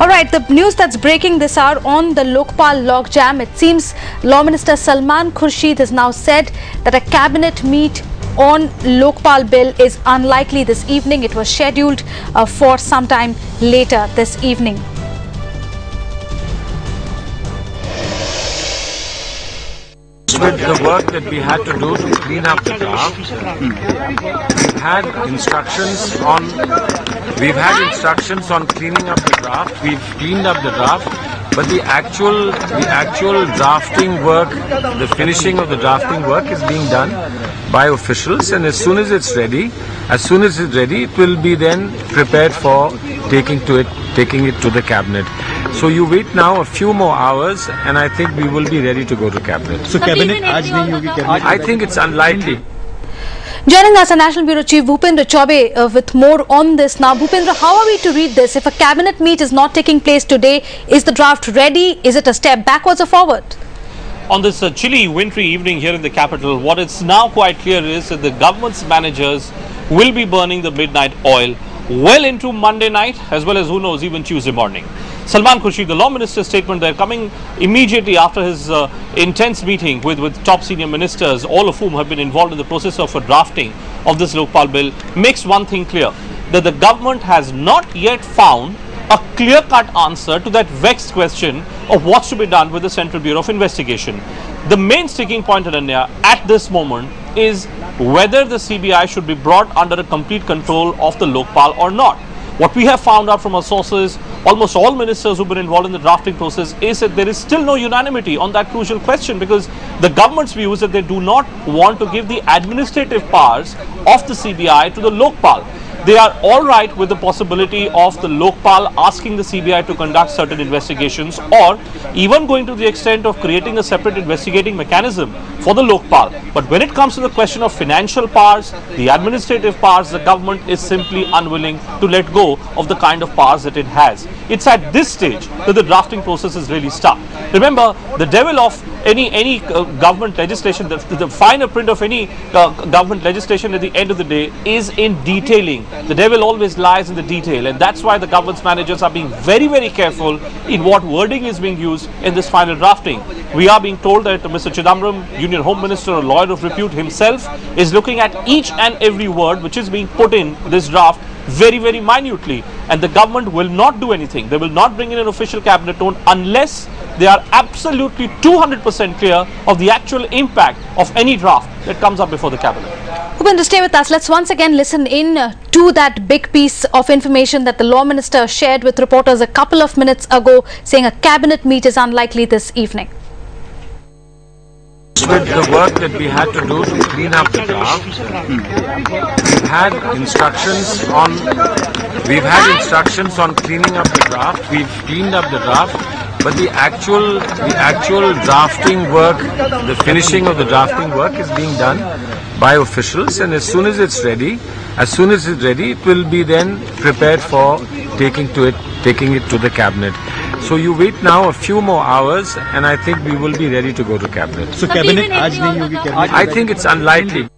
All right, the news that's breaking this hour on the Lokpal logjam. It seems Law Minister Salman Khurshid has now said that a cabinet meet on Lokpal bill is unlikely this evening. It was scheduled for some time later this evening. With the work that we had to do to clean up the draft, we've had instructions on cleaning up the draft. We've cleaned up the draft, but the actual drafting work, the finishing of the drafting work is being done by officials, and as soon as it's ready, it will be then prepared for taking it to the cabinet. So you wait now a few more hours, and I think we will be ready to go to cabinet. So cabinet aaj nahi hogi cabinet? I think it's unlikely. Joining us, our National Bureau Chief Bhupendra Chaubey with more on this now. Bhupendra, how are we to read this? If a cabinet meet is not taking place today, is the draft ready? Is it a step backwards or forward? On this chilly wintry evening here in the capital, what is now quite clear is that the government's managers will be burning the midnight oil well into Monday night, as well as, who knows, even Tuesday morning. Salman Khurshid, the Law Minister's statement there, coming immediately after his intense meeting with top senior ministers, all of whom have been involved in the process of a drafting of this Lokpal bill, makes one thing clear, that the government has not yet found a clear-cut answer to that vexed question of what's to be done with the Central Bureau of Investigation. The main sticking point, Ananya, at this moment is whether the CBI should be brought under a complete control of the Lokpal or not. What we have found out from our sources, almost all ministers who've been involved in the drafting process, is that there is still no unanimity on that crucial question, because the government's view is that they do not want to give the administrative powers of the CBI to the Lokpal. They are all right with the possibility of the Lokpal asking the CBI to conduct certain investigations, or even going to the extent of creating a separate investigating mechanism for the Lokpal. But when it comes to the question of financial powers, the administrative powers, the government is simply unwilling to let go of the kind of powers that it has. It's at this stage that the drafting process is really stuck. Remember, the devil of any government legislation, the finer print of any government legislation at the end of the day is in detailing. The devil always lies in the detail, and that's why the government's managers are being very, very careful in what wording is being used in this final drafting. We are being told that Mr. Chidambaram, Union Home Minister, a lawyer of repute himself, is looking at each and every word which is being put in this draft very, very minutely, and the government will not do anything. They will not bring in an official cabinet note unless they are absolutely 200% clear of the actual impact of any draft that comes up before the cabinet. Bhupendra, stay with us. Let's once again listen in to that big piece of information that the Law Minister shared with reporters a couple of minutes ago, saying a cabinet meet is unlikely this evening. With the work that we had to do to clean up the draft, we've had instructions on cleaning up the draft. We've cleaned up the draft, but the actual drafting work, the finishing of the drafting work is being done by officials, and as soon as it's ready, it will be then prepared for taking it to the cabinet. So you wait now a few more hours, and I think we will be ready to go to cabinet. So cabinet aaj nahi hogi cabinet? I think it's unlikely.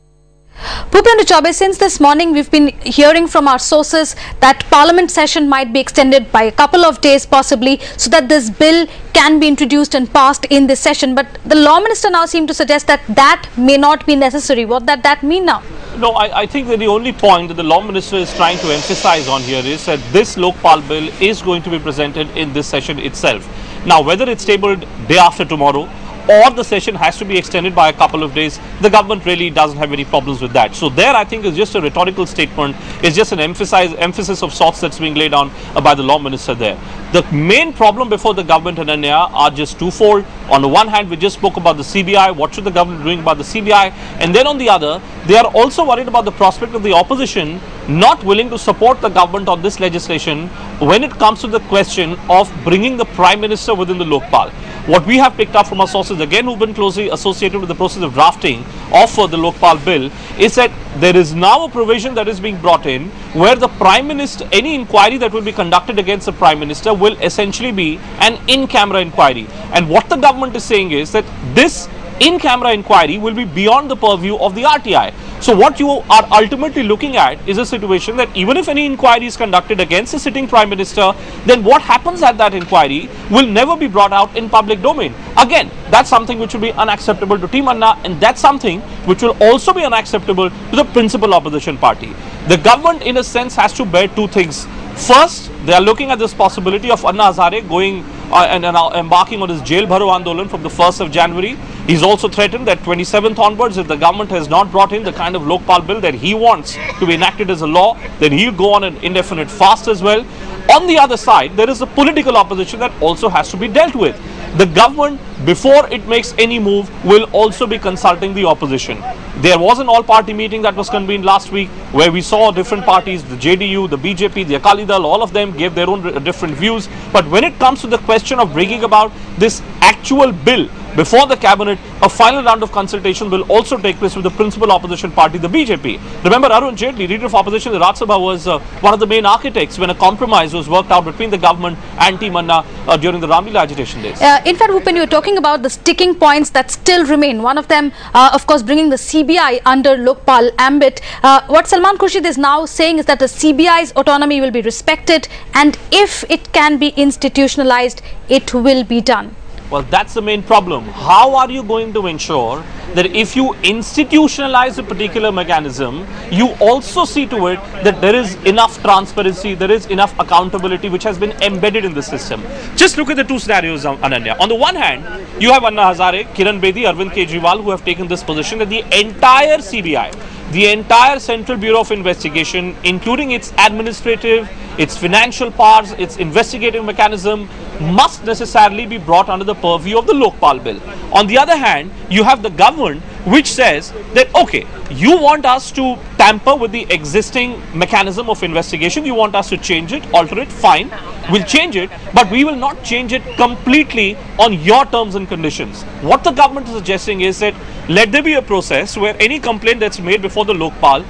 Bhupendra Chaubey, since this morning we've been hearing from our sources that Parliament session might be extended by a couple of days possibly, so that this bill can be introduced and passed in this session. But the Law Minister now seemed to suggest that that may not be necessary. What does that mean now? No, I think that the only point that the Law Minister is trying to emphasize on here is that this Lokpal bill is going to be presented in this session itself. Now, whether it's tabled day after tomorrow, or the session has to be extended by a couple of days, the government really doesn't have any problems with that. So there, I think, is just a rhetorical statement. It's just an emphasis of sorts that's being laid on by the Law Minister there. The main problem before the government and Ananya are just twofold. On the one hand, we just spoke about the CBI. What should the government be doing about the CBI? And then on the other, they are also worried about the prospect of the opposition not willing to support the government on this legislation when it comes to the question of bringing the Prime Minister within the Lokpal. What we have picked up from our sources, again, who've been closely associated with the process of drafting of the Lokpal bill, is that there is now a provision that is being brought in where the Prime Minister, any inquiry that will be conducted against the Prime Minister will essentially be an in-camera inquiry. And what the government is saying is that this in-camera inquiry will be beyond the purview of the RTI. So what you are ultimately looking at is a situation that even if any inquiry is conducted against a sitting Prime Minister, then what happens at that inquiry will never be brought out in public domain. Again, that's something which will be unacceptable to Team Anna, and that's something which will also be unacceptable to the principal opposition party. The government, in a sense, has to bear two things. First, they are looking at this possibility of Anna Hazare going and embarking on his jail bharo andolan from the 1st of January. He's also threatened that 27th onwards, if the government has not brought in the kind of Lokpal bill that he wants to be enacted as a law, then he'll go on an indefinite fast as well. On the other side, there is a political opposition that also has to be dealt with. The government, before it makes any move, will also be consulting the opposition. There was an all-party meeting that was convened last week where we saw different parties, the JDU, the BJP, the Akali Dal, all of them gave their own different views. But when it comes to the question of bringing about this actual bill before the cabinet, a final round of consultation will also take place with the principal opposition party, the BJP. Remember, Arun Jaitley, leader of opposition in the Rajya Sabha, was one of the main architects when a compromise was worked out between the government and Team Anna during the Ramlila agitation days. In fact, Bhupen, you were talking about the sticking points that still remain. One of them, of course, bringing the CBI under Lokpal ambit. What Salman Khurshid is now saying is that the CBI's autonomy will be respected, and if it can be institutionalized, it will be done. Well, that's the main problem. How are you going to ensure that if you institutionalize a particular mechanism, you also see to it that there is enough transparency, there is enough accountability which has been embedded in the system? Just look at the two scenarios, Ananya. On the one hand, you have Anna Hazare, Kiran Bedi, Arvind Kejriwal, who have taken this position that the entire CBI, the entire Central Bureau of Investigation, including its administrative, its financial powers, its investigative mechanism, must necessarily be brought under the purview of the Lokpal bill. On the other hand, you have the government which says that, okay, you want us to tamper with the existing mechanism of investigation, you want us to change it, alter it, fine, we'll change it, but we will not change it completely on your terms and conditions. What the government is suggesting is that let there be a process where any complaint that's made before the Lokpal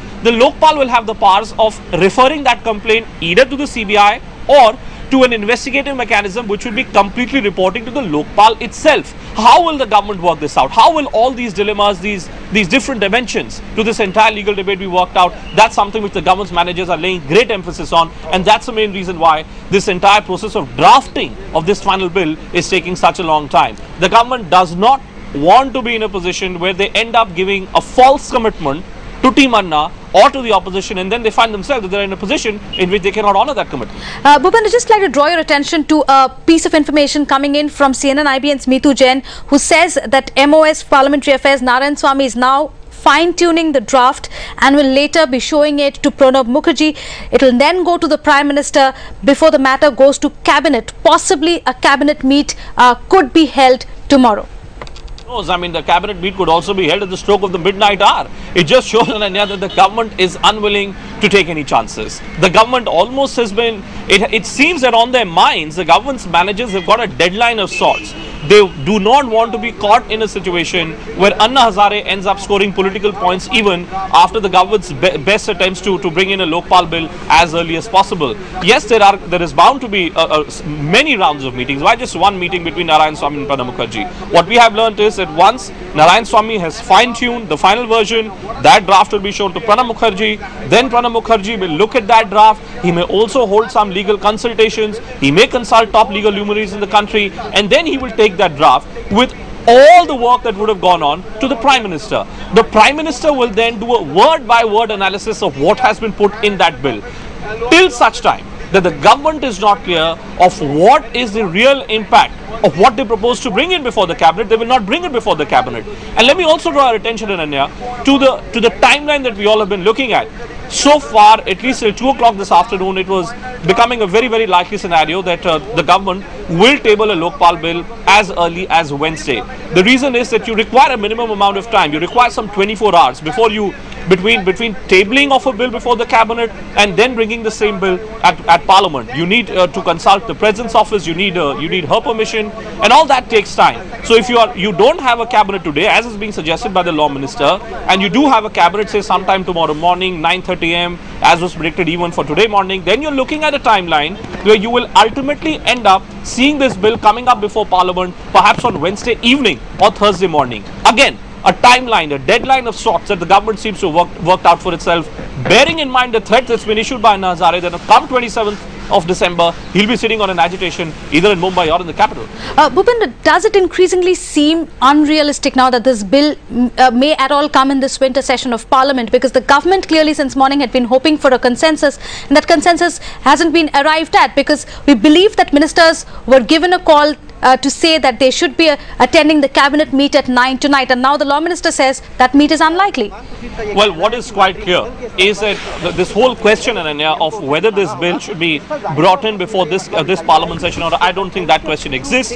will have the powers of referring that complaint either to the CBI or to an investigative mechanism which will be completely reporting to the Lokpal itself. How will the government work this out? How will all these dilemmas, these different dimensions to this entire legal debate be worked out? That's something which the government's managers are laying great emphasis on, and that's the main reason why this entire process of drafting of this final bill is taking such a long time. The government does not want to be in a position where they end up giving a false commitment to Team Anna or to the opposition, and then they find themselves that they're in a position in which they cannot honor that commitment. Bhupen, I'd just like to draw your attention to a piece of information coming in from CNN IBN's Meetu Jain, who says that MOS Parliamentary Affairs Narayan Swamy is now fine-tuning the draft and will later be showing it to Pranab Mukherjee. It will then go to the Prime Minister before the matter goes to Cabinet. Possibly a Cabinet meet could be held tomorrow. I mean, the cabinet meet could also be held at the stroke of the midnight hour. It just shows, Ananya, that the government is unwilling to take any chances. The government almost has been, it seems that on their minds, the government's managers have got a deadline of sorts. They do not want to be caught in a situation where Anna Hazare ends up scoring political points even after the government's best attempts to bring in a Lokpal bill as early as possible. Yes, there is bound to be many rounds of meetings. Why just one meeting between Narayan Swamy and Pranab Mukherjee? What we have learnt is that once Narayan Swamy has fine-tuned the final version, that draft will be shown to Pranab Mukherjee. Then Pranab Mukherjee will look at that draft. He may also hold some legal consultations. He may consult top legal luminaries in the country, and then he will take that draft with all the work that would have gone on to the Prime Minister. The Prime Minister will then do a word-by-word analysis of what has been put in that bill. Till such time that the government is not clear of what is the real impact of what they propose to bring in before the cabinet, they will not bring it before the cabinet. And let me also draw our attention, Ananya, to the timeline that we all have been looking at. So far, at least till 2 o'clock this afternoon, it was becoming a very, very likely scenario that the government will table a Lokpal bill as early as Wednesday. The reason is that you require a minimum amount of time. You require some 24 hours before you, between tabling of a bill before the cabinet and then bringing the same bill at Parliament. You need to consult the President's office. You need her permission, and all that takes time. So if you don't have a cabinet today, as is being suggested by the Law Minister, and you do have a cabinet, say sometime tomorrow morning, 9:30 a.m., as was predicted even for today morning, then you're looking at a timeline where you will ultimately end up seeing this bill coming up before Parliament, perhaps on Wednesday evening or Thursday morning. Again, a timeline, a deadline of sorts that the government seems to have worked out for itself, bearing in mind the threat that's been issued by Anna Hazare that come 27th of December, he'll be sitting on an agitation either in Mumbai or in the capital. Bhupinder, does it increasingly seem unrealistic now that this bill may at all come in this winter session of Parliament? Because the government clearly since morning had been hoping for a consensus, and that consensus hasn't been arrived at, because we believe that ministers were given a call to say that they should be attending the cabinet meet at 9 tonight, and now the law minister says that meet is unlikely. Well, what is quite clear is that this whole question, Ananya, of whether this bill should be brought in before this Parliament session, or I don't think that question exists.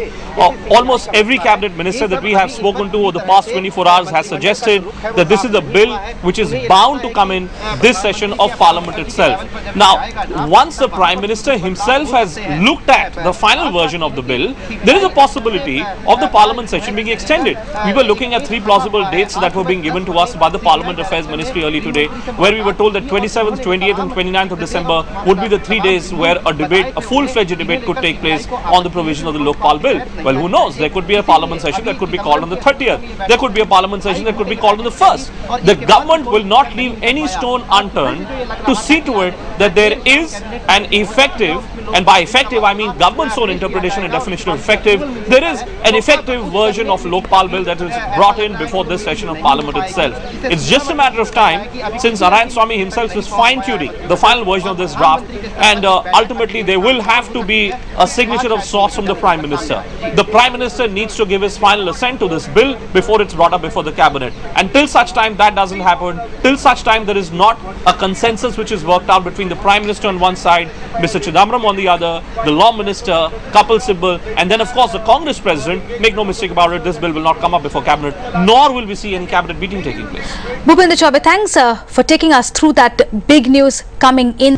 Almost every cabinet minister that we have spoken to over the past 24 hours has suggested that this is a bill which is bound to come in this session of Parliament itself. Now, once the Prime Minister himself has looked at the final version of the bill, there is a possibility of the Parliament session being extended. We were looking at 3 plausible dates that were being given to us by the Parliament Affairs Ministry early today, where we were told that 27th, 28th and 29th of December would be the 3 days where a debate, a full-fledged debate could take place on the provision of the Lokpal bill. Well, who knows? There could be a Parliament session that could be called on the 30th. There could be a Parliament session that could be called on the 1st. The government will not leave any stone unturned to see to it that there is an effective, and by effective I mean government's own interpretation and definition of effective, there is an effective version of Lokpal bill that is brought in before this session of Parliament itself. It's just a matter of time since Narayan Swamy himself is fine-tuning the final version of this draft, and ultimately there will have to be a signature of sorts from the Prime Minister. The Prime Minister needs to give his final assent to this bill before it's brought up before the Cabinet. And till such time that doesn't happen, till such time there is not a consensus which is worked out between the Prime Minister on one side, Mr. Chidambaram on the other, the Law Minister, Kapil Sibal, and then of course the Congress President, make no mistake about it, this bill will not come up before Cabinet, nor will we see any Cabinet meeting taking place. Bhupinder Chaubey, thanks for taking us through that big news coming in.